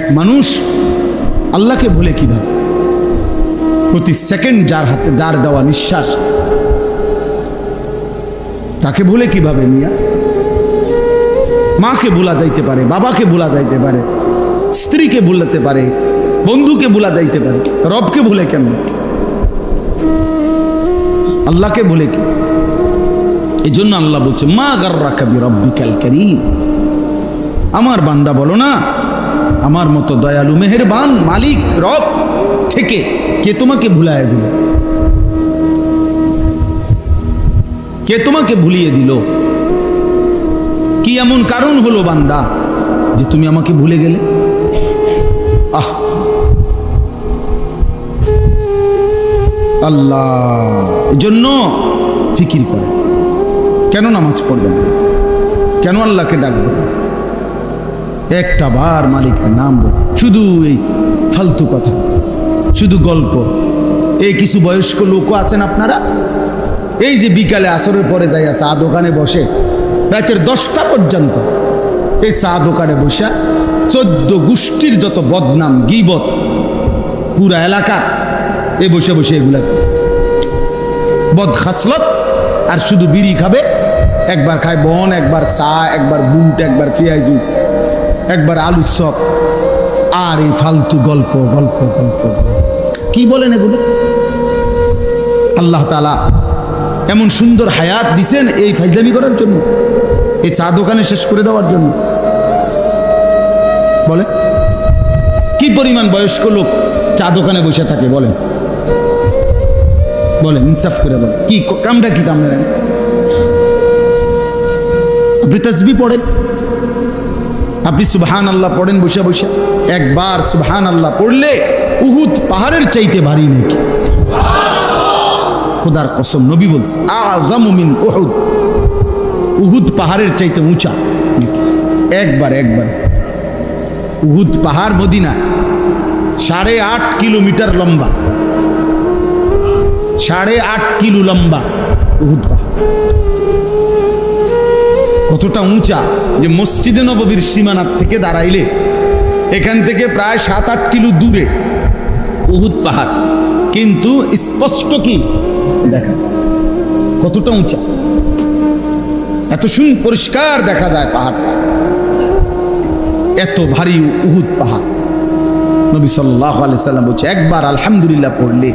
এক মানুষ আল্লাহকে ভুলে কিভাবে? প্রতি সেকেন্ড যার হাতে যার দেওয়া নিঃশ্বাস, তাকে ভুলে কিভাবে মিয়া? মাকে ভোলা যাইতে পারে, বাবাকে ভোলা যাইতে পারে, স্ত্রীকে ভুলাতে পারে, বন্ধুকে ভোলা যাইতে পারে, রবকে ভুলে কেমন? আল্লাহকে ভুলে কি? এই জন্য আল্লাহ বলছে মা গাররাকা বিরাব্বিকাল কারীম। আমার বান্দা বলো না আমার মতো দয়ালু মেহেরবান মালিক রব থেকে কে তোমাকে ভুলায় দিল? কে তোমাকে ভুলিয়ে দিল? কি এমন কারণ হলো বান্দা যে তুমি আমাকে ভুলে গেলে? আহ আল্লাহ এজন্য ফিকির করে, কেন নামাজ পড়বেন, কেন আল্লাহকে ডাকবেন, একটা বার মালিকের নাম বল। শুধু এই ফালতু কথা, শুধু গল্প। এই কিছু বয়স্ক লোকও আছেন আপনারা, এই যে বিকালে আসরের পরে যাইয়া চা দোকানে বসে রাতের 10টা পর্যন্ত এই চা দোকানে বসে 14 গোষ্ঠীর যত বদনাম গীবত পুরা এলাকার এই বসে বসে এগুলা বদ খাসলত। আর শুধু বিড়ি খাবে, একবার খায় বন, একবার চা, একবার বুট, একবার পেঁয়াজু, একবার আলুর চপ, আর এই ফালতু গল্প গল্প গল্প। কি বলেন এগুলো? আল্লাহ তাআলা এমন সুন্দর হায়াত দিছেন এই ফাজলামি করার জন্য, এই চা দোকানে শেষ করে দেওয়ার জন্য? বলে কি পরিমাণ বয়স্ক লোক চা দোকানে বসে থাকে? বলেন বলেন, ইনসাফ করে বলেন, কি কামটা কি? কাম আপনি তাসবিহ পড়েন, আপনি সুবহানাল্লাহ পড়েন বসে বসে। একবার সুবহানাল্লাহ পড়লে উহুদ পাহাড়ের চাইতে ভারী নাকি? খোদার কসম, নবী বলছে আযমু মিন উহুদ, উহুদ পাহাড়ের চাইতে উঁচা। একবার উহুদ পাহাড় মদিনা 8.5 কিলোমিটার লম্বা, 8.5 কিলো লম্বা উহুদ পাহাড়। কতটা উঁচা যে মসজিদে নববীর সীমানার থেকে দাঁড়াইলে এখান থেকে প্রায় 7-8 কিলো দূরে উহুদ পাহাড়, কিন্তু স্পষ্ট কি দেখা যায়? কতটা উঁচা, এত পরিষ্কার দেখা যায় পাহাড়টা, এত ভারী উহুদ পাহাড়। নবী সাল্লাল্লাহু আলাইহি সাল্লাম বলছে একবার আলহামদুলিল্লাহ পড়লে,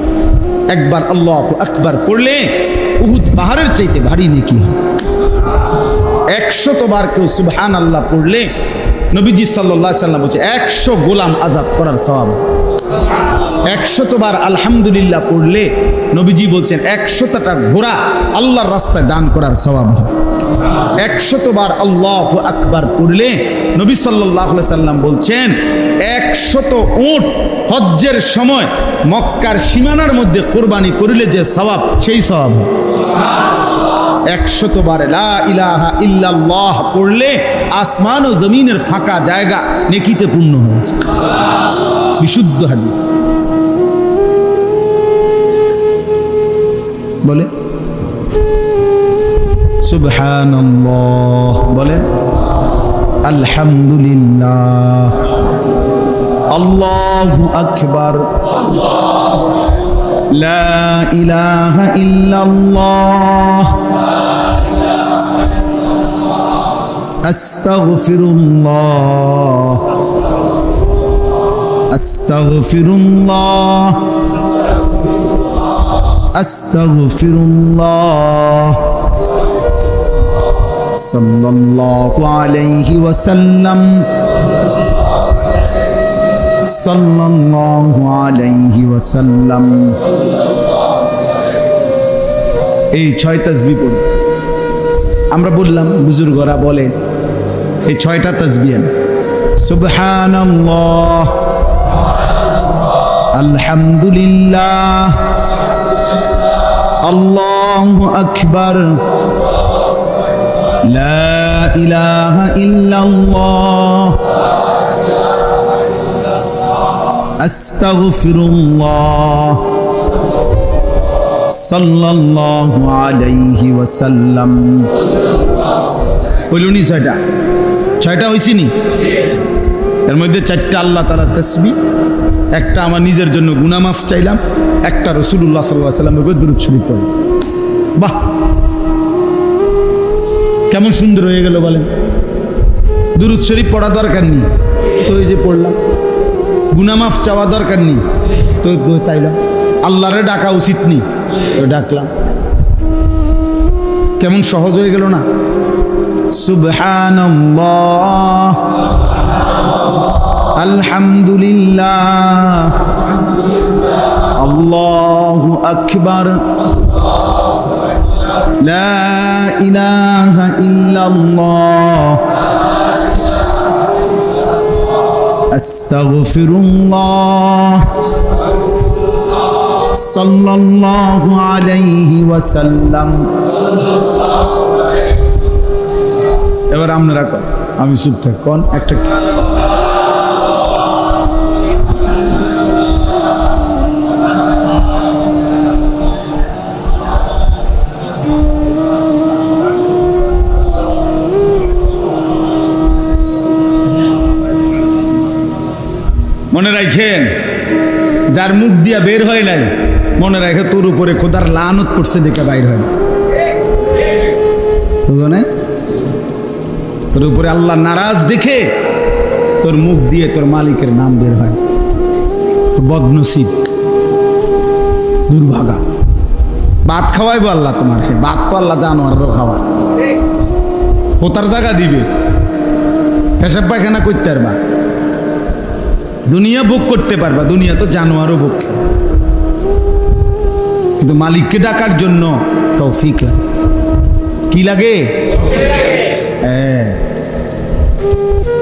একবার আল্লাহু আকবার পড়লে উহুদ পাহাড়ের চাইতে ভারী নেকি হয়। 100 বার কেউ সুবহানাল্লাহ পড়লে নবীজি সাল্লাল্লাহু আলাইহি সাল্লাম বলছে 100 গোলাম আজাদ করার সওয়াব। 100 বার আলহামদুলিল্লাহ পড়লে নবীজি বলছেন 100টা ঘোড়া আল্লাহর রাস্তায় দান করার সওয়াব হয়। 100 বার আল্লাহু আকবার পড়লে নবী সাল্লাল্লাহু আলাইহি সাল্লাম বলছেন 100 উট হজ্জের সময় মক্কার সীমানার মধ্যে কুরবানি করিলে যে সওয়াব, সেই সওয়াব। 100 বার লা ইলাহা ইল্লাল্লাহ পড়লে আসমান ও জমিনের ফাঁকা জায়গা নেকিতে পূর্ণ হয়েছে। বিশুদ্ধ হাদিস। বলে সুবহানাল্লাহ, বলেন আলহামদুলিল্লাহ, আল্লাহু আকবার, লা ইলাহা ইল্লাল্লাহ, আস্তাগফিরুল্লাহ, আস্তাগফিরুল্লাহ, আস্তাগফিরুল্লাহ, সাল্লাল্লাহু আলাইহি ওয়াসাল্লাম, সাল্লাল্লাহু আলাইহি ওয়াসাল্লাম। এই 6 তাসবিহ পড়ি। আমরা বললাম বুজুর্গরা বলে এই 6টা তাসবিহ সুবহানাল্লাহ, আলহামদুলিল্লাহ, আল্লাহু আকবার, লা ইলাহা ইল্লাল্লাহ, আস্তাগফিরুল্লাহ, সাল্লাল্লাহু আলাইহি ওয়াসাল্লাম। হইল নি 6টা? 6টা হইছে নি? এর মধ্যে 4টা আল্লাহ তাআলার তাসবিহ, একটা আমার নিজের জন্য গুনাহ মাফ চাইলাম, একটা রাসূলুল্লাহ সাল্লাল্লাহু আলাইহি ওয়াসাল্লামের উপর দুরূদ শরীফ পড়লাম। বাহ, কেমন সুন্দর হয়ে গেল বলেন। দুরূদ শরীফ পড়া দরকার নেই, তো এই যে পড়লাম। গুনাহ মাফ চাওয়া দরকার নেই, তো চাইলাম। আল্লাহরে ডাকা উচিত নেই, তো ডাকলাম। কেমন সহজ হয়ে গেল না? সুবহানাল্লাহ, আলহামদুলিল্লাহ, আল্লাহু আকবার, লা ইলাহা ইল্লাল্লাহ, আস্তাগফিরুল্লাহ, সাল্লাল্লাহু আলাইহি ওয়াসাল্লাম। এবার আপনারা কন, আমি চুপ থাক, কোন একটা মনে রাখেন, যার মুখ দিয়া বের হয় নাই, মনে রাখে তোর উপরে খোদার লানত পড়ছে দেখে বাইর হয় না। বুঝো, তোর উপরে আল্লাহ নারাজ দেখে তোর মুখ দিয়ে তোর মালিকের নাম বের হয়। বদনসিব, দুর্ভাগা। ভাত খাওয়াইবো আল্লাহ তোমার, ভাত তো আল্লাহ জানোয়ারও খাওয়া, পোতার জায়গা দিবে, পেশাব পায়খানা করতে পারবা, দুনিয়া ভোগ করতে পারবা, দুনিয়া তো জানোয়ারও ভোগ, কিন্তু মালিককে ডাকার জন্য তৌফিক লাগে। কি লাগে?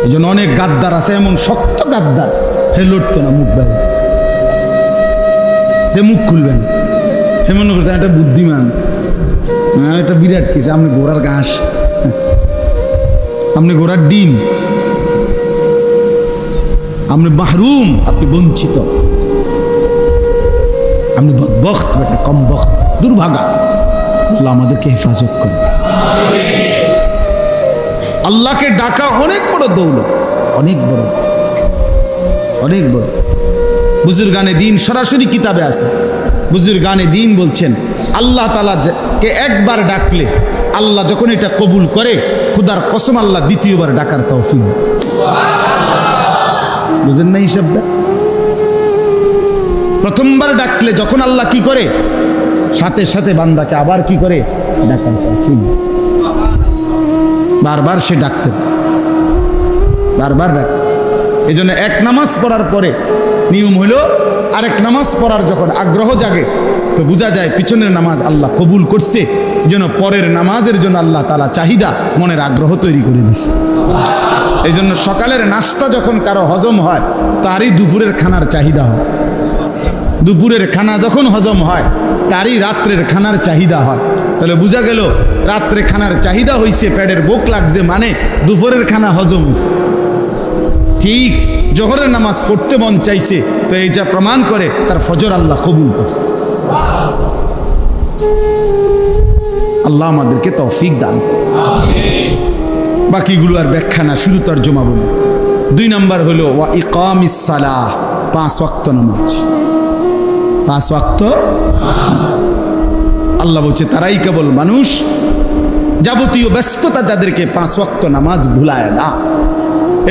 এই জন্য অনেক গাদ্দার আছে, এমন শক্ত গাদ্দার, হে লড়তো না মুখ বের, হে মুখ খুলবেন, হে মনে করছেন একটা বুদ্ধিমান, এটা বিরাট কিছু। আপনি ঘোড়ার ঘাস, আপনি ঘোড়ার ডিম, আপনি মাহরুম, আপনি বঞ্চিত, আপনি বদবখত, বেটা কম বখত, দুর্ভাগা। আল্লাহ আমাদেরকে হেফাজত করে। আল্লাহকে ডাকা অনেক বড় দৌলত, অনেক বড়, অনেক বড়। বুজুর্গানে দিন সরাসরি কিতাবে আছে। বুজুর্গানে দিন বলছেন, আল্লাহ তাআলা কে একবার ডাকলে আল্লাহ যখন এটা কবুল করে, খুদার কসম আল্লাহ দ্বিতীয়বার ডাকার তৌফিক। বুঝেন না হিসাবটা? প্রথমবার ডাকলে যখন আল্লাহ কি করে, সাথে সাথে বান্দাকে আবার কি করে, ডাকার তৌফিক। বারবার সে ডাকতে পারে, বারবার ডাকতে। এই জন্য এক নামাজ পড়ার পরে নিয়ম হইল, আরেক নামাজ পড়ার যখন আগ্রহ জাগে, তো বোঝা যায় পিছনের নামাজ আল্লাহ কবুল করছে, যেন পরের নামাজের জন্য আল্লাহ তাআলা চাহিদা, মনের আগ্রহ তৈরি করে দিছে। এই জন্য সকালের নাস্তা যখন কারো হজম হয়, তারই দুপুরের খানার চাহিদা হয়। দুপুরের খানা যখন হজম হয়, তারই রাত্রের খানার চাহিদা হয়। তাহলে বোঝা গেল রাত্রে খানার চাহিদা হয়েছে, পেটের ভোক লাগছে, মানে দুপুরের খানা হজম হয়েছে। ঠিক জোহরের নামাজ পড়তে মন চাইছে, তো এই যা প্রমাণ করে তার ফজর আল্লাহ কবুল করছে। আল্লাহ আমাদেরকে তৌফিক দান। বাকিগুলো আর ব্যাখ্যা না, শুধু তরজমা বলি। 2 নম্বর হলো ওয়া ইকামিস সালাহ, 5 ওয়াক্ত নামাজ। 5 ওয়াক্ত আল্লাহ বলছে তারাই কেবল মানুষ, যাবতীয় ব্যস্ততা যাদেরকে 5 ওয়াক্ত নামাজ ভুলায় না।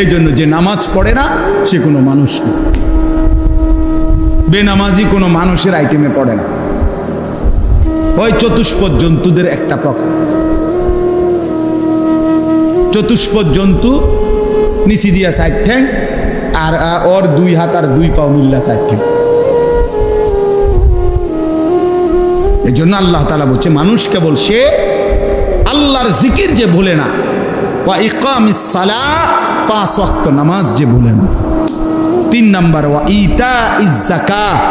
এই জন্য যে নামাজ পড়ে না সে কোনো মানুষ না, বেনামাজি কোনো মানুষের আইটেমে পড়ে না। ওই চতুষ্পদ জন্তুদের একটা প্রকার। চতুষ্পদ জন্তু নিচি দিয়া 4 ঠ্যাং, আর ওর 2 হাত আর 2 পা মিল্লা 4 ঠ্যাং। এই জন্য আল্লাহ তাআলা বলছে মানুষ কেবল সে আল্লাহর জিকির যে ভুলে না, ওয়া ইকামিস সালাহ, 5 ওয়াক্ত নামাজ যে ভুলে না। 3 নম্বর ওয়া ইতাইজ যাকাত,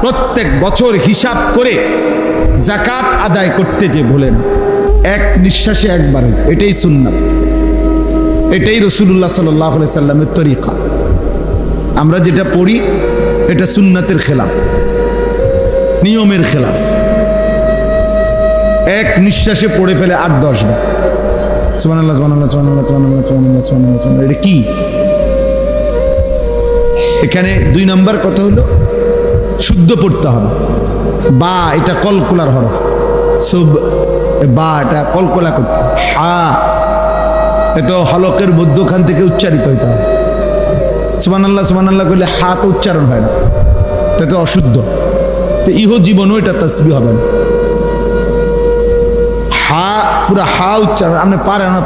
প্রত্যেক বছর হিসাব করে যাকাত আদায় করতে যে ভুলে না। এক নিঃশ্বাসে একবার, এটাই সুন্নাত, এটাই রাসূলুল্লাহ সাল্লাল্লাহু আলাইহি সাল্লামের তরিকা। আমরা যেটা পড়ি এটা সুন্নাতের খেলাফ, নিয়মের খেলাফ। এক নিঃশ্বাসে পড়ে ফেলে 8-10 বার সুবহানাল্লাহ সুবহানাল্লাহ সুবহানাল্লাহ সুবহানাল্লাহ সুবহানাল্লাহ সুবহানাল্লাহ। এটা কি? এখানে 2 নম্বর কথা হলো শুদ্ধ পড়তে হবে। বা এটা কলকলার হরফ, সুব বা এটা কলকলা করতে হবে। হা এটা হলকের মধ্যখান থেকে উচ্চারিত হইতে হবে। সুবহানাল্লাহ করলে হা তো উচ্চারণ হয় না, এটা অশুদ্ধ। তো ইহ জীবনও এটা তাসবিহ হবে না। হা পুরো হা উচ্চারণ আপনি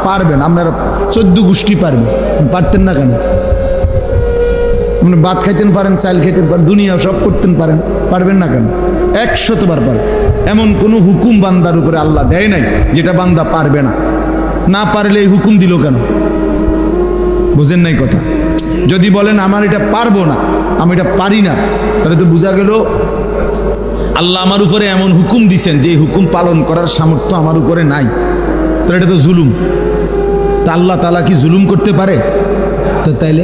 পারবেন, আপনার 14 গোষ্ঠী পারবেন, পারতেন না কেন? আপনি ভাত খাইতেন পারেন, চাল খাইতেন পারেন, দুনিয়া সব করতেন পারবেন না কেন? 100বার পারেন। এমন কোনো হুকুম বান্দার উপরে আল্লাহ দেয় নাই যেটা বান্দা পারবে না। না পারলে এই হুকুম দিল কেন? বুঝেন নাই কথা? যদি বলেন আমার এটা পারবো না, আমি এটা পারি না, তাহলে তো বোঝা গেল আল্লাহ আমার উপরে এমন হুকুম দিছেন যে হুকুম পালন করার সামর্থ্য আমার উপরে নাই। তাহলে এটা তো জুলুম। তা আল্লাহ তাআলা কি জুলুম করতে পারে? তো তাইলে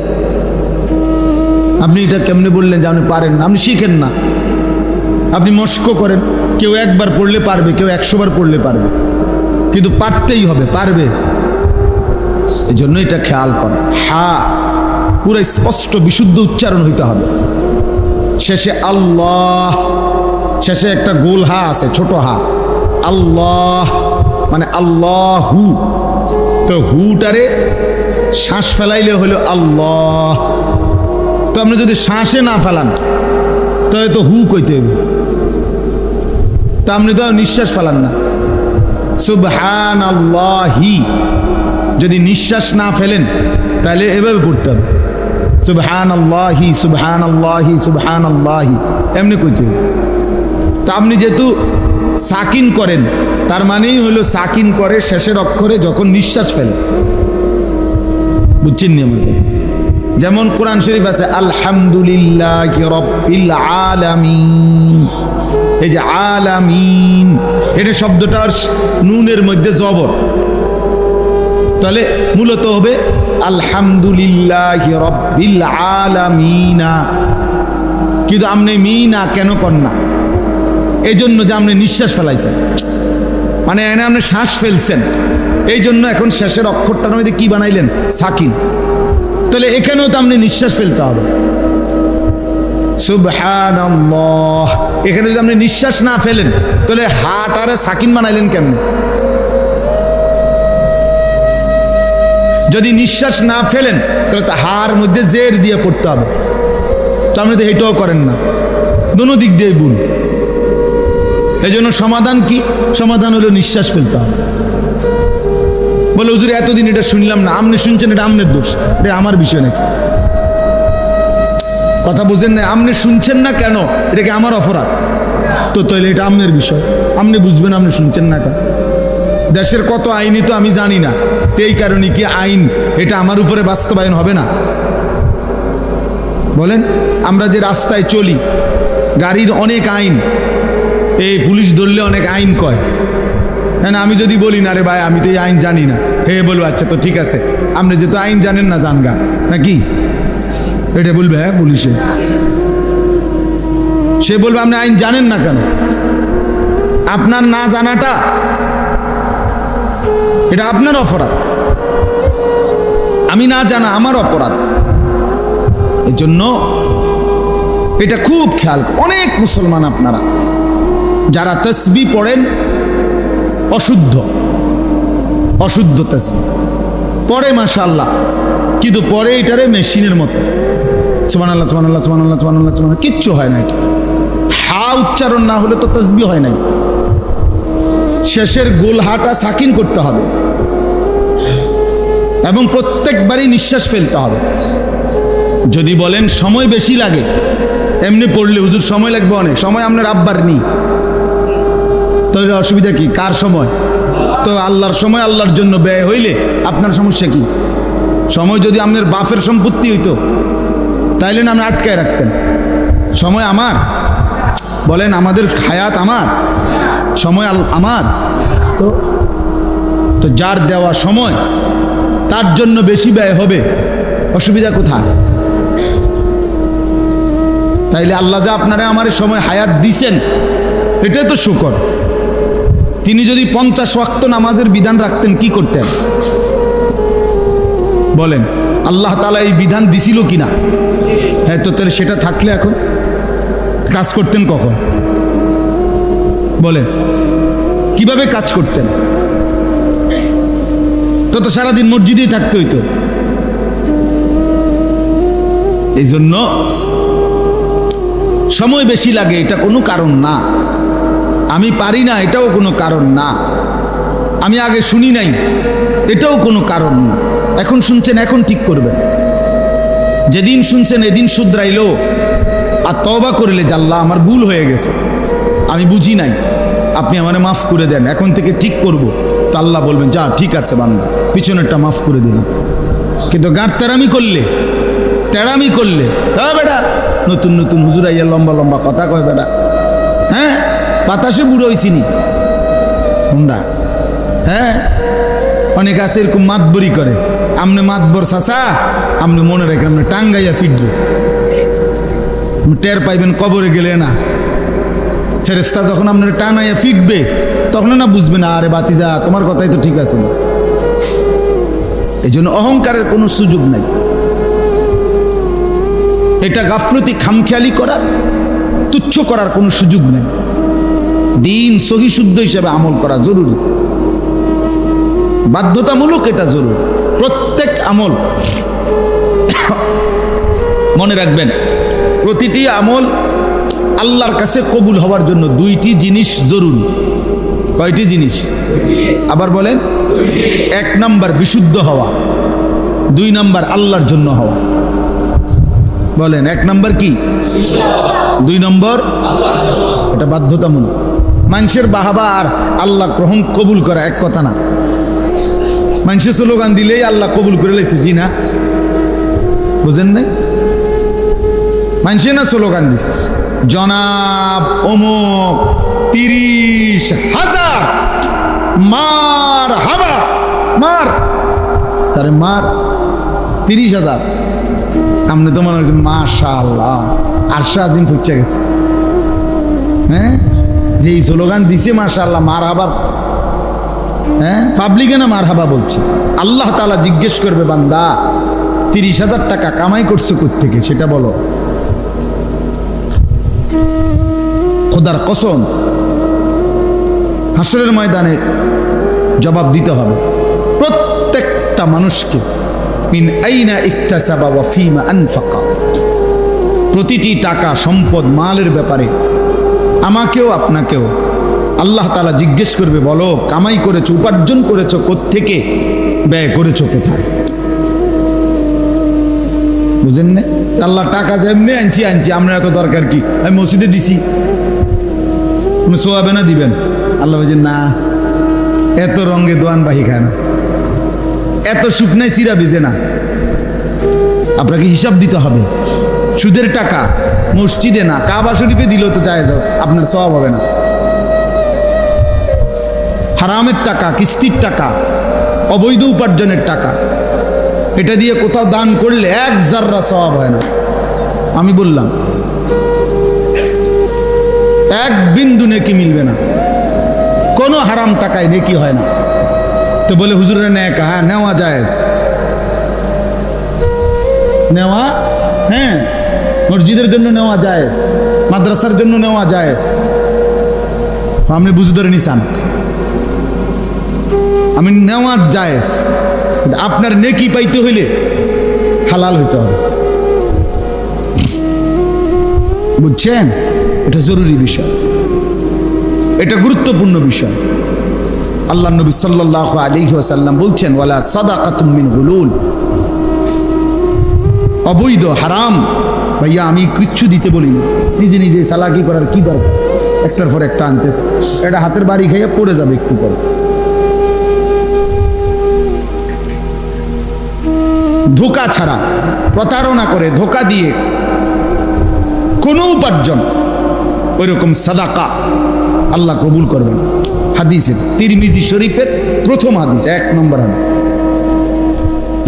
আপনি এটা কেমনে বললেন যে আপনি পারেন না? আপনি শিখেন না, আপনি মস্ক করেন। কেউ 1বার পড়লে পারবে, কেউ 100বার পড়লে পারবে, কিন্তু পারতেই হবে, পারবে। এই জন্য এটা খেয়াল করা। হা পুরো স্পষ্ট বিশুদ্ধ উচ্চারণ হইতে হবে। শেষে আল্লাহ, শেষে একটা গোল হা আছে, ছোট হা। আল্লাহ মানে আল্লাহু। তো হুটারে শ্বাস ফেলাইলে হলো আল্লাহ। তো আপনি যদি শ্বাসে না ফেলান তাহলে তো হু কইতে হবে। তা আপনি তো নিঃশ্বাস ফেলান না। সুবহানাল্লাহি যদি নিঃশ্বাস না ফেলেন তাহলে এভাবে পড়তে হবে, সুবহানাল্লাহি সুবহানাল্লাহি সুবহানাল্লাহি, এমনি কইতে হবে। তা আপনি যেহেতু সাকিন করেন, তার মানেই হলো সাকিন করে শেষের অক্ষরে যখন নিঃশ্বাস ফেলে। বুঝছেন নি আমার কথা? যেমন কোরআন শরীফ আছে আলহামদুলিল্লাহি রাব্বিল আলামিন। এই যে আলামিন, এটা শব্দটা নুনের মধ্যে জবর, তাহলে মূলত হবে আলহামদুলিল্লাহি রাব্বিল আলামিনা। কিন্তু আপনি মিনা কেন করেন না? এই জন্য যে আপনি নিঃশ্বাস ফেলাইছেন, মানে এনে আপনি শ্বাস ফেলছেন, এই জন্য এখন শেষের অক্ষরটার মধ্যে কি বানাইলেন? সাকিন। তাহলে এখানেও তো আপনি নিঃশ্বাস ফেলতে হবে। সুবহানাল্লাহ, এখানে যদি আপনি নিঃশ্বাস না ফেলেন তাহলে হাটারে সাকিন বানাইলেন কেমনে? যদি নিঃশ্বাস না ফেলেন তাহলে তো হার মধ্যে জের দিয়ে পড়তে হবে। তো আপনি তো এটাও করেন না, দোনো দিক দিয়ে ভুল। এই জন্য সমাধান কি? সমাধান হলো নিঃশ্বাস ফেলতে হবে। বলে হুজুর এতদিন এটা শুনলাম না, আপনি শুনছেন, এটা আপনার দোষ, এটা আমার বিষয় নাকি? কথা বুঝেন না? আপনি শুনছেন না কেন? এটা কি আমার অপরাধ? তো তাহলে এটা আপনার বিষয়, আপনি বুঝবেন আপনি শুনছেন না কেন। দেশের কত আইনই তো আমি জানি না, তো এই কারণে কি আইন এটা আমার উপরে বাস্তবায়ন হবে না? বলেন, আমরা যে রাস্তায় চলি, গাড়ির অনেক আইন, এই পুলিশ ধরলে অনেক আইন কয়। হ্যাঁ, আমি যদি বলি না রে ভাই আমি তো এই আইন জানি না, হে বলবো আচ্ছা তো ঠিক আছে, আপনি যেহেতু আইন জানেন না জানগা নাকি, এটা বলবে হ্যাঁ পুলিশে। সে বলবে আপনি আইন জানেন না কেন? আপনার না জানাটা এটা আপনার অপরাধ, আমি না জানা আমার অপরাধ। এই জন্য এটা খুব খেয়াল। অনেক মুসলমান আপনারা যারা তাসবিহ পড়েন অশুদ্ধ তাসবিহ পড়ে মাশাআল্লাহ, কিন্তু পরে এটারে মেশিনের মতো সুবহানাল্লাহ সুবহানাল্লাহ সুবহানাল্লাহ সুবহানাল্লাহ সুবহানাল্লাহ, কিচ্ছু হয় না। এটা হা উচ্চারণ না হলে তো তাসবিহ হয় নাই। শেষের গোল হাটা সাকিন করতে হবে এবং প্রত্যেকবারই নিঃশ্বাস ফেলতে হবে। যদি বলেন সময় বেশি লাগে, এমনি পড়লে হুজুর সময় লাগবে অনেক, সময় আপনার আব্বার নেই, তাহলে অসুবিধা কি? কার সময়? তো আল্লাহর সময় আল্লাহর জন্য ব্যয় হইলে আপনার সমস্যা কি? সময় যদি আপনার বাপের সম্পত্তি হইতো তাইলে না আপনি আটকায় রাখতেন। সময় আমার, বলেন আমাদের হায়াত আমার, সময় আমার। তো যার দেওয়া সময় তার জন্য বেশি ব্যয় হবে, অসুবিধা কোথায়? তাইলে আল্লাহ যা আপনারা আমার সময় হায়াত দিছেন এটাই তো শুকর। তিনি যদি 50 ওয়াক্ত নামাজের বিধান রাখতেন কি করতেন? বলেন আল্লাহ তাআলা এই বিধান দিছিল কিনা? হ্যাঁ, তো তাহলে সেটা থাকলে এখন কাজ করতেন কখন? বলেন কিভাবে কাজ করতেন? তো সারাদিন মসজিদেই থাকতে হইতো। এই জন্য সময় বেশি লাগে এটা কোনো কারণ না, আমি পারি না এটাও কোনো কারণ না, আমি আগে শুনি নাই এটাও কোনো কারণ না। এখন শুনছেন, এখন ঠিক করবেন। যেদিন শুনছেন এদিন শুধরাইলো আর তওবা করলে যে আল্লাহ আমার ভুল হয়ে গেছে, আমি বুঝি নাই, আপনি আমারে মাফ করে দেন, এখন থেকে ঠিক করব, তো আল্লাহ বলবেন যা ঠিক আছে বান্দা, পিছনেরটা মাফ করে দিলাম। কিন্তু গাঁট তেরামি করলে বেটা নতুন নতুন হুজুর আইয়া লম্বা লম্বা কথা কয় বেটা, হ্যাঁ বাতাসে বুড়ো হইছিনি তোমরা, হ্যাঁ অনেক আছে এরকম মাতবরি করে, আমনে মাতবর চাচা, আপনি মনে রাখেন আপনি টাঙ্গাইয়া ফিটবে, টের পাইবেন কবরে গেলে না, ফেরেশতা যখন আপনার টানাইয়া ফিটবে তখন না বুঝবে না আরে বাতিজা তোমার কথাই তো ঠিক আছে। এই জন্য অহংকারের কোনো সুযোগ নাই, এটা গাফলতি খামখেয়ালি করার, তুচ্ছ করার কোনো সুযোগ নেই। দিন সহি শুদ্ধ হিসেবে আমল করা জরুরি, বাধ্যতামূলক, এটা জরুরি। প্রত্যেক আমল মনে রাখবেন, প্রতিটি আমল আল্লাহর কাছে কবুল হওয়ার জন্য দুইটি জিনিস জরুরি। কয়টি জিনিস? আবার বলেন। 1 নাম্বার বিশুদ্ধ হওয়া, 2 নাম্বার আল্লাহর জন্য হওয়া। বলেন 1 নাম্বার কি, 2 নম্বর এটা বাধ্যতামূলক। মানুষের বাহাবা আর আল্লাহ গ্রহণ কবুল করা এক কথা না। মানুষের স্লোগান দিলেই আল্লাহ কবুল করে লেছে, জি না, বুঝেন নাই? মানুষে না স্লোগান দিছে, জনাব অমুক 30,000 মার হাবা, মার তারে মার 30,000। আপনি তো মনে হচ্ছে মাশাআল্লাহ আরশা আজিম ফুচ্ছে গেছে, হ্যাঁ যে এই স্লোগান দিছে মাশাআল্লাহ মার হাবার, হ্যাঁ পাবলিকে না মার হাবা বলছে। আল্লাহ তাআলা জিজ্ঞেস করবে বান্দা 30,000 টাকা কামাই করছো কোত্থেকে সেটা বলো। খোদার কসম হাসরের ময়দানে জবাব দিতে হবে প্রত্যেকটা মানুষকে, মিন আইনা ইকতাসাবা ওয়া ফিমা আনফাকা। প্রতিটি টাকা সম্পদ মালের ব্যাপারে আমাকেও আপনাকেও আল্লাহ তাআলা জিজ্ঞেস করবে, বলো কামাই করেছো, উপার্জন করেছো কোত্থেকে, ব্যয় করেছো কোথায়। বুঝেন না? আল্লাহ টাকা যেমনি আনছি আমরা এত দরকার কি, আমি মসজিদে দিছি, আপনি সোয়াবে না দিবেন। আল্লাহ বলছেন না, এত রঙে দোয়ান বাহি খায় না, এত শুকনায় চিরা ভিজে না, আপনাকে হিসাব দিতে হবে। সুদের টাকা মসজিদে না কাবা শরীফে দিলেও তো জায়েজ হবে, আপনার সওয়াব হবে না। হারামের টাকা, কিস্তির টাকা, অবৈধ উপার্জনের টাকা, এটা দিয়ে কোথাও দান করলে 1 জাররা সওয়াব হয় না। আমি বললাম 1 বিন্দু নেকি মিলবে না, কোনো হারাম টাকায় নেকি হয় না। তো বলে হুজুরের নেকা, হ্যাঁ নেওয়া জায়েজ, নেওয়া, হ্যাঁ মসজিদের জন্য নেওয়া জায়েজ, মাদ্রাসার জন্য নেওয়া জায়েজ। আপনি বুঝে ধরে নিছেন, আমি নেওয়া জায়েজ, আপনার নেকি পাইতে হইলে হালাল হইতে হবে, বুঝছেন? এটা জরুরি বিষয়, এটা গুরুত্বপূর্ণ বিষয়। আল্লাহ নবী সাল্লাল্লাহু আলাইহি ওয়াসাল্লাম বলছেন, ওয়ালা সাদাকাতুম মিন গুলুল, অবৈধ হারাম ভাইয়া আমি কিচ্ছু দিতে বলিনি, নিজে নিজে চালাকি করার কি দরকার, একটার পর একটা আনতেছে, এটা হাতের বাড়ি খাইয়া পড়ে যাবে একটু পরে। ধোঁকা ছাড়া, প্রতারণা করে, ধোঁকা দিয়ে কোনো উপার্জন, ওইরকম সাদাকা আল্লাহ কবুল করবেন। হাদিসে তিরমিজি শরীফের প্রথম হাদিস, 1 নম্বর হাদিস,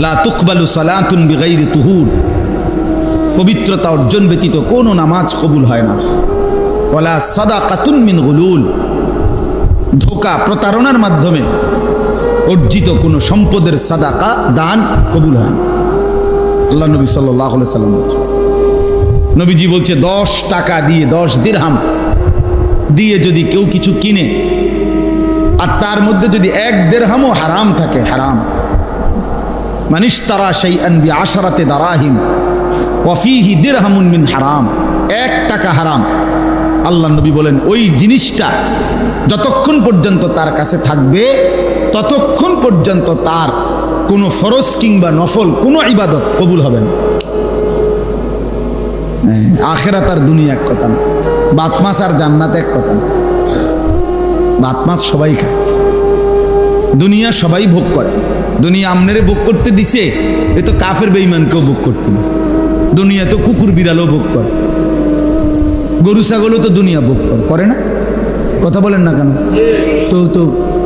লা তুকবালু সালাতুন বিগাইরি তুহুর, পবিত্রতা অর্জন ব্যতীত কোনো নামাজ কবুল হয় না। ওয়ালা সাদাকাতুন মিন গুলুল, ধোঁকা প্রতারণার মাধ্যমে অর্জিত কোনো সম্পদের সাদাকা দান কবুল হয় না। আল্লাহ নবী সাল্লাল্লাহু আলাইহি সাল্লাম বলছেন, নবীজি বলছে 10 টাকা দিয়ে 10 দিরহাম দিয়ে যদি কেউ কিছু কিনে আর তার মধ্যে যদি 1 দিরহামও হারাম থাকে, হারাম, মানিশতারা শাইআন বিআশারাতি দারাহিম ওয়া ফীহি দিরহামুন মিন হারাম, 1 টাকা হারাম। আল্লাহ নবী বলেন ওই জিনিসটা যতক্ষণ পর্যন্ত তার কাছে থাকবে ততক্ষণ পর্যন্ত তার কোনো ফরজ কিংবা নফল কোনো ইবাদত কবুল হবে না। আখিরাত আর দুনিয়া এক কথা না, ভাত মাছ আর জান্নাত এক কথা না। ভাত মাছ সবাই খায়, দুনিয়া সবাই ভোগ করে। দুনিয়া আমনেরে ভোগ করতে দিছে, এ তো কাফের বেঈমানকেও ভোগ করতে দিছে। দুনিয়া তো কুকুর বিড়ালও ভোগ করে, গরু ছাগলও তো দুনিয়া ভোগ করে না? কথা বলেন না কেন? তো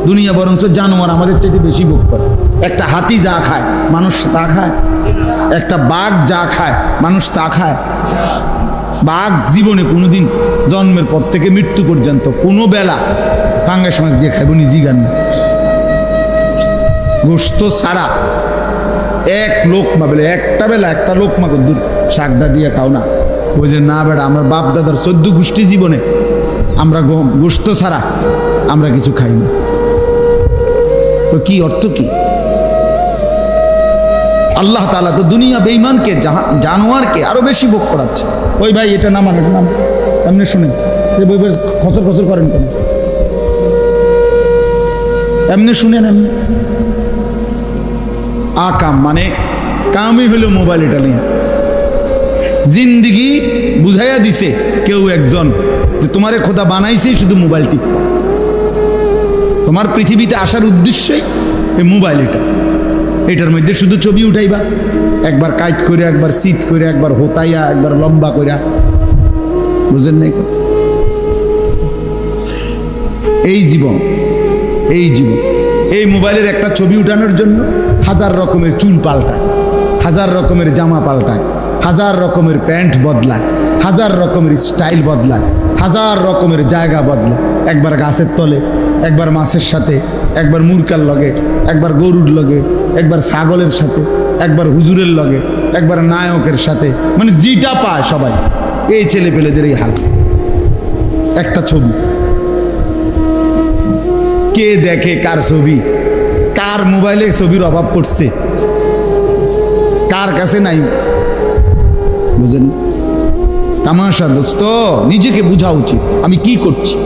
দুনিয়া বরঞ্চ জানোয়ার আমাদের চাইতে বেশি ভোগ করে। একটা হাতি যা খায় মানুষ তা খায়, একটা বাঘ যা খায় মানুষ তা খায়। বাঘ জীবনে কোনোদিন জন্মের পর থেকে মৃত্যু পর্যন্ত কোনো বেলা পাঙ্গাস মাছ দিয়ে খাইব নিজে গান না, গোস্ত ছাড়া এক লোকমা, বলে একটা বেলা একটা লোকমা দূর শাকটা দিয়ে খাও না। ওই যে না বেড়া, আমরা বাপ দাদার 14 গোষ্ঠী জীবনে আমরা গোস্ত ছাড়া আমরা কিছু খাই না। তো কি অর্থ কি? আল্লাহ তাআলা তো দুনিয়া বেঈমানকে জানোয়ারকে আরো বেশি ভোগ করাচ্ছে। ওই ভাই এটা নামান, এটা নামান, এমনি শুনেন, বই খচর খচর করেন কেন? এমনি শুনেন, এমনি আকাম মানে কামই হলো মোবাইল। এটা নিয়ে জিন্দিগি বুঝাইয়া দিছে কেউ একজন যে তোমারে খোদা বানাইছেই শুধু মোবাইল টিপ, তোমার পৃথিবীতে আসার উদ্দেশ্যই এই মোবাইল। এটার মধ্যে শুধু ছবি উঠাইবা, একবার কাইট করে, একবার সিট করে, একবার হোতাইয়া, একবার লম্বা কইরা, বুঝেন নাই? এই জীবন, এই জীবন, এই মোবাইলের একটা ছবি উঠানোর জন্য 1000 রকমের চুল পাল্টায়, 1000 রকমের জামা পাল্টায়, 1000 রকমের প্যান্ট বদলায়, 1000 রকমের স্টাইল বদলায়, 1000 রকমের জায়গা বদলায়। একবার গাছের তলে, একবার মাছের সাথে, একবার মুরকার লগে, একবার গরুর লগে, একবার ছাগলের সাথে, একবার হুজুরের লগে, একবার নায়কের সাথে, মানে যেটা পায় সবাই। এই ছেলে পেলেদের এই হাল। একটা ছবি কে দেখে? কার ছবি? কার মোবাইলে ছবির অভাব পড়ছে? কার কাছে নাই? বুঝেন? তামাশা দোস্ত, নিজেকে বোঝা উচিত আমি কি করছি,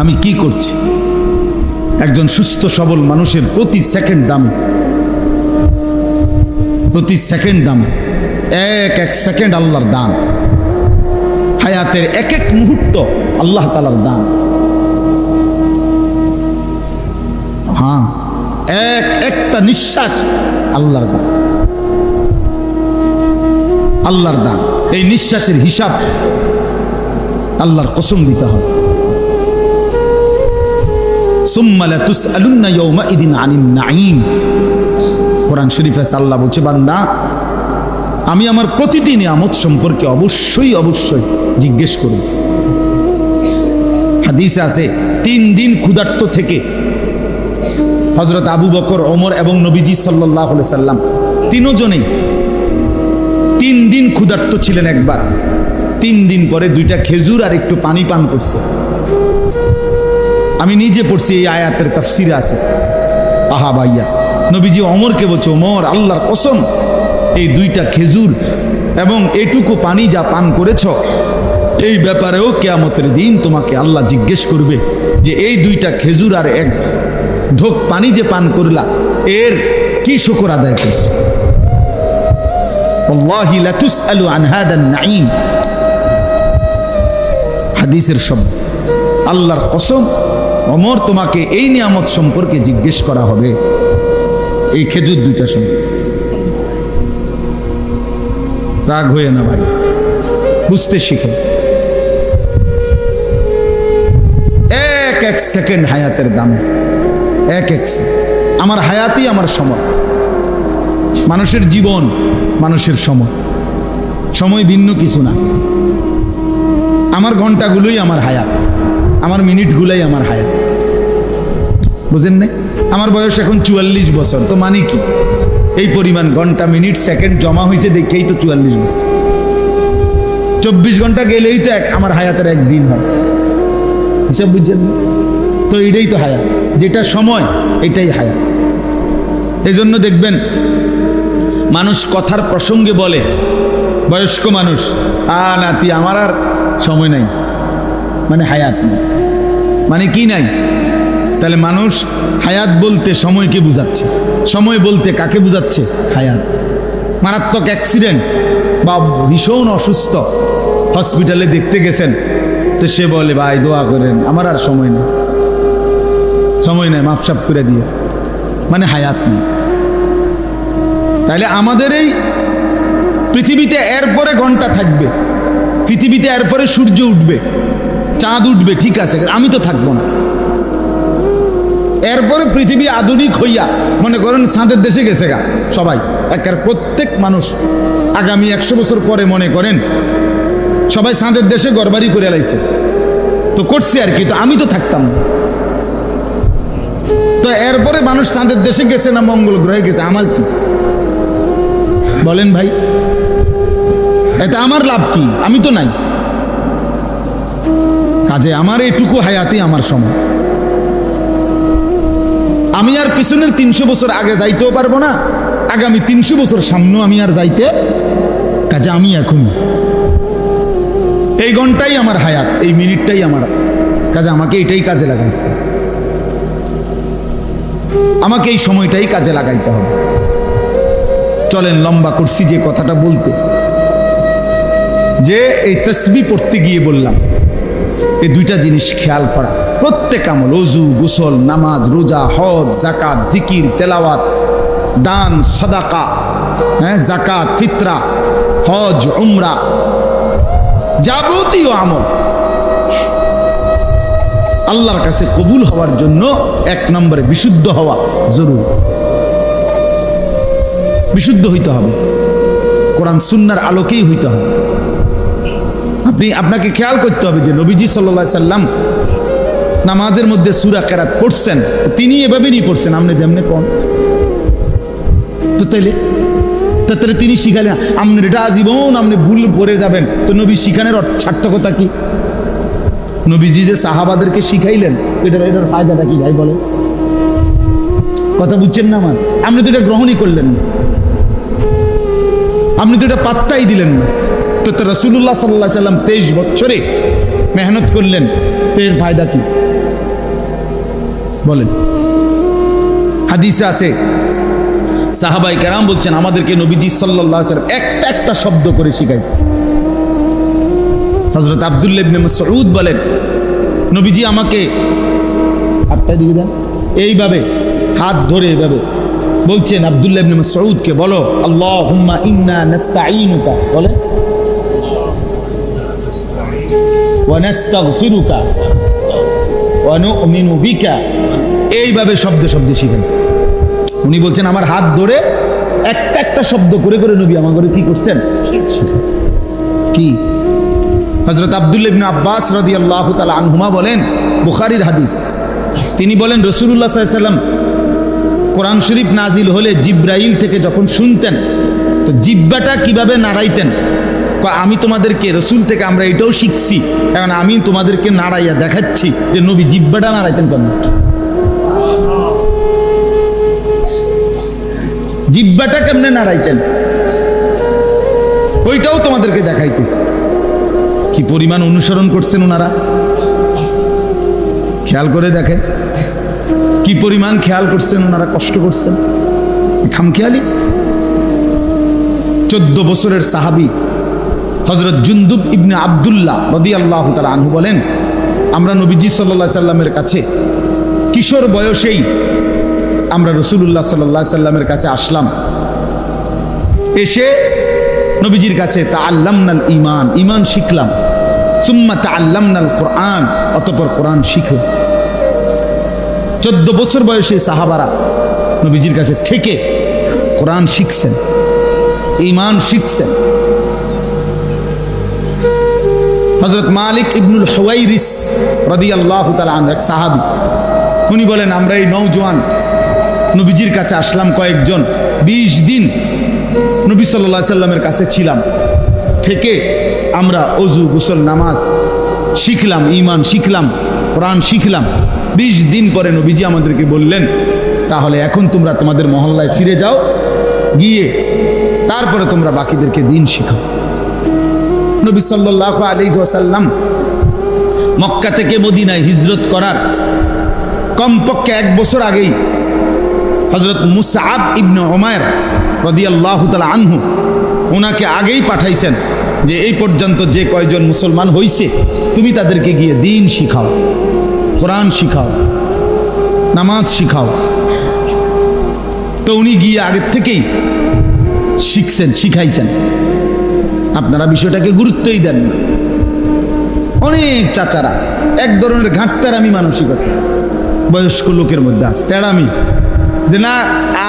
আমি কি করছি। একজন সুস্থ সবল মানুষের প্রতি সেকেন্ড দাম, প্রতি সেকেন্ড দাম, এক সেকেন্ড আল্লাহর দান। হায়াতের এক মুহূর্ত আল্লাহ তাআলার দান। হ্যাঁ, একটা নিঃশ্বাস আল্লাহর দান, আল্লাহর দান। এই নিঃশ্বাসের হিসাব আল্লাহর কসম দিতে হবে। সুম্মা লাতুসআলুন্না ইয়াওমাইদিন আনিন নাঈম। কোরআন শরীফে আল্লাহ বলছে, বান্দা আমি আমার প্রতিটি নিয়ামত সম্পর্কে অবশ্যই অবশ্যই জিজ্ঞেস করব। হাদিসে আছে 3 দিন ক্ষুধার্ত থেকে হযরত আবু বকর, ওমর এবং নবীজি সাল্লাল্লাহু আলাইহি সাল্লাম তিনজনেই 3 দিন ক্ষুধার্ত ছিলেন একবার। 3 দিন পরে 2টা খেজুর আর একটু পানি পান করছে। আমি নিজে পড়ছি, এই আয়াতের তাফসিরে আছে। আহা ভাইয়া, নবীজি ওমরকে বলছে, ওমর আল্লাহর কসম, এই 2টা খেজুর এবং এটুকু পানি যা পান করেছ, এই ব্যাপারেও কিয়ামতের দিন তোমাকে আল্লাহ জিজ্ঞেস করবে যে এই 2টা খেজুর আর 1 ঢোক পানি যে পান করলা, এর কি শুকর আদায় করছে। ওয়াল্লাহি লাতুসআলু আন হাদান নাঈম। হাদিসের শব্দ, আল্লাহর কসম, ওমর তোমাকে এই নিয়ামত সম্পর্কে জিজ্ঞেস করা হবে, এই খেজুর 2টা সম্পর্কে। রাগ হয়ে না ভাই, বুঝতে শিখে। এক সেকেন্ড হায়াতের দাম, এক সেকেন্ড। আমার হায়াতই আমার সময়। মানুষের জীবন, মানুষের সময়, সময় ভিন্ন কিছু না। আমার ঘন্টাগুলোই আমার হায়াত, আমার মিনিটগুলোই আমার হায়াত। বুঝেন না? আমার বয়স এখন 44 বছর, তো মানে কি এই পরিমাণ ঘন্টা মিনিট সেকেন্ড জমা হয়েছে দেখেই তো 44 বছর। 24 ঘন্টা গেলেই তো আমার হায়াতের একদিন হয়, হিসাব বুঝছেন না? তো এটাই তো হায়াত, যেটা সময় এটাই হায়াত। এই জন্য দেখবেন মানুষ কথার প্রসঙ্গে বলে, বয়স্ক মানুষ, নাতি আমার আর সময় নাই, মানে হায়াত নেই। মানে কি নাই? তাহলে মানুষ হায়াত বলতে সময়কে বুঝাচ্ছে, সময় বলতে কাকে বুঝাচ্ছে? হায়াত। মারাত্মক অ্যাক্সিডেন্ট বা ভীষণ অসুস্থ, হসপিটালে দেখতে গেছেন, তো সে বলে ভাই দোয়া করেন, আমার আর সময় নেই, সময় নেই, মাপসাপ করে দিয়ে, মানে হায়াত নেই। তাহলে আমাদের এই পৃথিবীতে এরপরে ঘন্টা থাকবে, পৃথিবীতে এরপরে সূর্য উঠবে, চাঁদ উঠবে, ঠিক আছে, আমি তো থাকবো না। এরপরে পৃথিবী আধুনিক হইয়া মনে করেন চাঁদের দেশে গেছে গা সবাই, একের প্রত্যেক মানুষ আগামী 100 বছর পরে মনে করেন সবাই চাঁদের দেশে ঘরবাড়ি করে লাইছে, তো করছে আর কি, তো আমি তো থাকতাম না। তো এরপরে মানুষ চাঁদের দেশে গেছে না মঙ্গল গ্রহে গেছে, আমার কি বলেন ভাই? এতে আমার লাভ কি? আমি তো নাই। কাজে আমার এইটুকু হায়াতি আমার সময়, আমি আর পিছনের 300 বছর আগে যাইতেও পারবো না, আগামী 300 বছর সামনেও আমি আর যাইতে, কাজে আমি এখন এই ঘন্টাই আমার হায়াত, এই মিনিটটাই আমার, কাজে আমাকে এটাই কাজে লাগাইতে হবে, আমাকে এই সময়টাই কাজে লাগাইতে হবে। চলেন, লম্বা করছি যে কথাটা বলতে, যে এই তাসবিহ পড়তে গিয়ে বললাম এই দুইটা জিনিস খেয়াল করা। প্রত্যেক আমল, ওযু, গোসল, নামাজ, রোজা, হজ, যাকাত, জিকির, তেলাওয়াত, দান, সাদাকা, যাকাত, ফিতরা, হজ, উমরা, যাবতীয় আমল আল্লাহর কাছে কবুল হওয়ার জন্য 1 নম্বরে বিশুদ্ধ হওয়া জরুরি। বিশুদ্ধ হইতে হবে, কোরআন সুন্নাহর আলোকেই হইতে হবে। আপনাকে খেয়াল করতে হবে যে নবীজি সাল্লাল্লাহু আলাইহি সাল্লাম নামাজের মধ্যে সূরা কেরাত পড়ছেন, তিনি এভাবে নিয়ে পড়ছেন, আপনি যেমনে কোন তো তাহলে তিনি শিখালেন, আপনি এটা আজীবন আপনি ভুল পড়ে যাবেন, তো নবী শিখানোর সার্থকতা কি? নবীজি যে সাহাবাদেরকে শিখাইলেন, এটার ফায়দাটা কি ভাই বলেন? কথা বুঝছেন না আমার? আপনি তো এটা গ্রহণই করলেন না, আপনি তো এটা পাত্তাই দিলেন না। তো রাসূলুল্লাহ সাল্লাল্লাহু আলাইহি সাল্লাম 23 বছরে মেহনত করলেন, তো এর ফায়দা কি বলেন? হাদিসে আছে, সাহাবাই কেরাম বলছেন আমাদেরকে নবীজি সাল্লাল্লাহু আলাইহি সাল্লাম একটা একটা শব্দ করে শিখাইতেন। হযরত আব্দুল্লাহ ইবনে মাসউদ বলেন, নবীজি আমাকে হাতটা দিয়ে দেন, এইভাবে হাত ধরে এইভাবে বলছেন আব্দুল্লাহ ইবনে মাসউদকে, বলো আল্লাহুম্মা ইন্না নাস্তাঈনুকা, বলে ওয়া নাস্তাগফিরুকা ওয়া নু'মিনু বিকা, এইভাবে শব্দে শব্দে শিখাইছে। উনি বলছেন আমার হাত ধরে একটা একটা শব্দ করে করে নবী আমাকে কি করছেন? কি? হযরত আব্দুল্লাহ ইবনে আব্বাস রাদিয়াল্লাহু তাআলা আনহুমা বলেন, বুখারীর হাদিস, তিনি বলেন রাসূলুল্লাহ সাল্লাল্লাহু আলাইহি ওয়াসাল্লাম কোরআন শরীফ নাজিল হলে জিব্রাইল থেকে যখন শুনতেন, তো জিহ্বাটা কিভাবে নাড়াইতেন, আমি তোমাদেরকে রসুল থেকে আমরা এটাও শিখছি, এখন আমি তোমাদেরকে নাড়াইয়া দেখাচ্ছি যে নবী জিহ্বাটা নাড়াইতেন কেন, জিহ্বাটা কেমনে নাড়াইতেন, ওইটাও তোমাদেরকে দেখাইতেছি। কি পরিমাণ অনুসরণ করছেন ওনারা, খেয়াল করে দেখেন কি পরিমাণ খেয়াল করছেন ওনারা, কষ্ট করছেন, খামখেয়ালি। 14 বছরের সাহাবী হযরত জুনদুব ইবনে আব্দুল্লাহ রাদিয়াল্লাহু তাআলা আনহু বলেন, আমরা নবীজি সাল্লাল্লাহু আলাইহি সাল্লামের কাছে কিশোর বয়সেই আমরা রাসূলুল্লাহ সাল্লাল্লাহু আলাইহি সাল্লামের কাছে আসলাম, এসে নবীজির কাছে তাআল্লামনাল ঈমান, ঈমান শিখলাম, সুম্মা তাআল্লামনাল কুরআন, অতঃপর কোরআন শিখো। 14 বছর বয়সে সাহাবারা নবীজির কাছে থেকে কোরআন শিখছেন, ঈমান শিখছেন। হযরত মালিক ইবনুল হুয়াইরিস রাদিয়াল্লাহু তাআলা আনহু, এক সাহাবী, উনি বলেন আমরা এই নওজোয়ান নবীজির কাছে আসলাম কয়েকজন, 20 দিন নবী সাল্লাল্লাহু আলাইহি সাল্লামের কাছে ছিলাম, থেকে আমরা অজু গোসল নামাজ শিখলাম, ঈমান শিখলাম, কোরআন শিখলাম। 20 দিন পরে নবীজি আমাদেরকে বললেন, তাহলে এখন তোমরা তোমাদের মহল্লায় ফিরে যাও, গিয়ে তারপরে তোমরা বাকিদেরকে দিন শিখাও। নবী সাল্লাল্লাহু আলাইহি ওয়াসাল্লাম মক্কা থেকে মদিনায় হিজরত করার কমপক্ষে 1 বছর আগেই হযরত মুসআব ইবনে উমাইর রাদিয়াল্লাহু তাআলা আনহু ওনাকে আগেই পাঠাইছেন যে এই পর্যন্ত যে কয়জন মুসলমান হইছে তুমি তাদেরকে গিয়ে দিন শিখাও, কোরআন শিখাও, নামাজ শিখাও। তো উনি গিয়ে আগের থেকেই শিখছেন, শিখাইছেন। আপনারা বিষয়টাকে গুরুত্বই দেন না। অনেক চাচারা এক ধরনের ঘাটতারামি মানসিকতা বয়স্ক লোকের মধ্যে আছে, তেড়ামি, যে না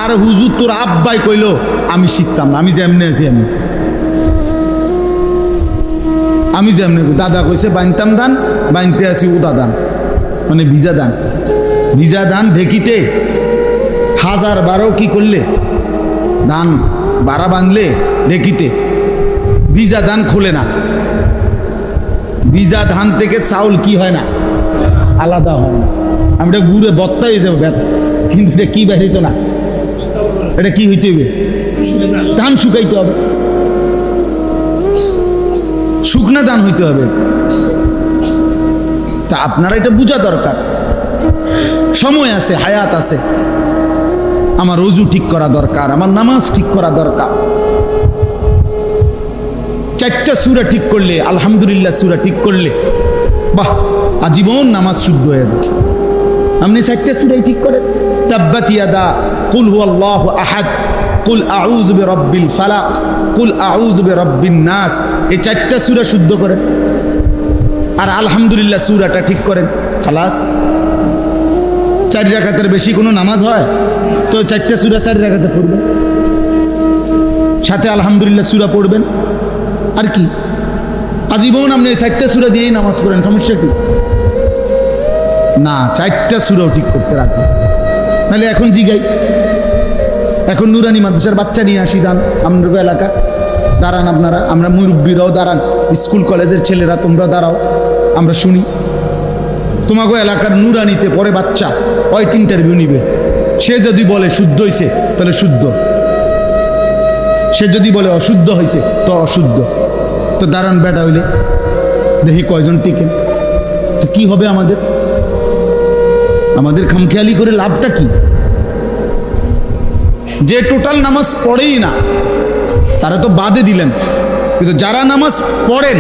আর হুজুর তোর আব্বাই কইলো আমি শিখতাম না, আমি যেমনি আছি আমি যেমনি, দাদা কইছে বানতাম ধান, বানতে আছি উদা দান, মানে ভিজা দান। ভিজা ধান ঢেকিতে 1012 কি করলে ধান বাড়া বাঁধলে ঢেকিতে, ভিজা ধান খোলে না। ভিজা ধান থেকে চাউল কি হয় না, আলাদা হয় না। আমি এটা গুড়ে বত্তা হয়ে যাবো, কিন্তু এটা কি বেরিত না, এটা কি হইতে হবে, ধান শুকাইতে হবে, শুকনা ধান হইতে হবে। তা আপনারা এটা বোঝা দরকার। সময় আছে, হায়াত আছে, আমার ওযু ঠিক করা দরকার, আমার নামাজ ঠিক করা দরকার। 4টা সূরা ঠিক করলে, আলহামদুলিল্লাহ সূরা ঠিক করলে, বাহ, আজীবন নামাজ শুদ্ধ হয়ে যাবে। আপনি 4টা সূরাই ঠিক করেন, তাব্বাত ইয়াদা, কুল হুয়াল্লাহু আহাদ, কুল আউযু বিরাব্বিল ফালাক, কুল আউযু বিরাব্বিন নাস, এই 4টা সূরা শুদ্ধ করেন, আর আলহামদুলিল্লাহ সূরাটা ঠিক করেন, খালাস। 4 রাকাতের বেশি কোনো নামাজ হয়? তো 4টা সূরা 4 রাকাতে পড়বেন, সাথে আলহামদুলিল্লাহ সূরা পড়বেন, আর কি। আজীবন আপনি এই 4টা সূরা দিয়েই নামাজ করেন, সমস্যা কি? না, 4টা সূরাও ঠিক করতে রাজি। নাহলে এখন জিগাই, এখন নুরানি মাদ্রাসার বাচ্চা নিয়ে আসি, যান আমরা এলাকা, দাঁড়ান আপনারা, আমরা মুরব্বীরাও দাঁড়ান, স্কুল কলেজের ছেলেরা তোমরা দাঁড়াও, আমরা শুনি। তোমাকে এলাকার নুরানিতে পরে বাচ্চা ওইট ইন্টারভিউ নিবে, সে যদি বলে শুদ্ধ হয়েছে তাহলে শুদ্ধ, সে যদি বলে অশুদ্ধ হয়েছে তো অশুদ্ধ। তো দাঁড়ান বেটা হইলে দেখি কয়জন টিকেন। তো কি হবে আমাদের? আমাদের খামখেয়ালি করে লাভটা কি? যে টোটাল নামাজ পড়েই না তারা তো বাদে দিলেন, কিন্তু যারা নামাজ পড়েন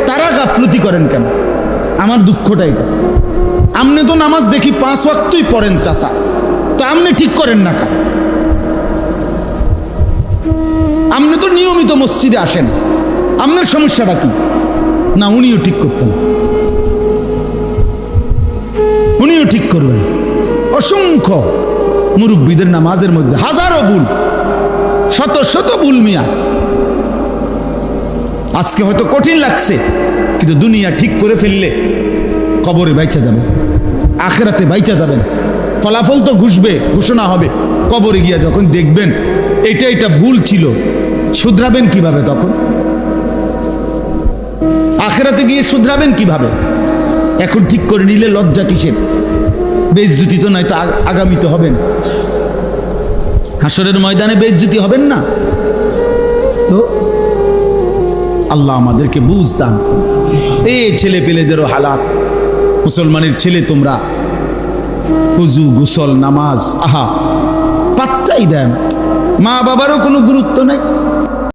তারা গাফলতি করেন কেন? আমার দুঃখটা এটা। আপনি তো নামাজ দেখি 5 ওয়াক্তই পড়েন চাচা, তো আপনি ঠিক করেন না কেন? আপনি তো নিয়মিত মসজিদে আসেন, আপনার সমস্যাটা কি? না, উনিও ঠিক করতেন, উনিও ঠিক করবেন। অসংখ্য মুরব্বীদের নামাজের মধ্যে হাজারো ভুল, শত শত ভুল মিয়া। আজকে হয়তো কঠিন লাগছে, কিন্তু দুনিয়া ঠিক করে ফেললে কবরে বাইচা যাবে, আখিরাতে বাইচা যাবেন। ফলাফল তো ঘোষণা হবে কবরে গিয়া, যখন দেখবেন এটা ভুল ছিল, শুধরাবেন কিভাবে? তখন আখিরাতে গিয়ে শুধরাবেন কিভাবে? এখন ঠিক করে নিলে লজ্জা কিসের? বেইজ্জতি তো নয় তো আগামীতে হবেন, হাসরের ময়দানে বেইজ্জতি হবেন না। তো আল্লাহ আমাদেরকে বুঝ দান। এই ছেলে পেলেদেরও হালাত, মুসলমানের ছেলে তোমরা ওযু গোসল নামাজ আহা পাত্তাই দেন, মা বাবারও কোনো গুরুত্ব নাই।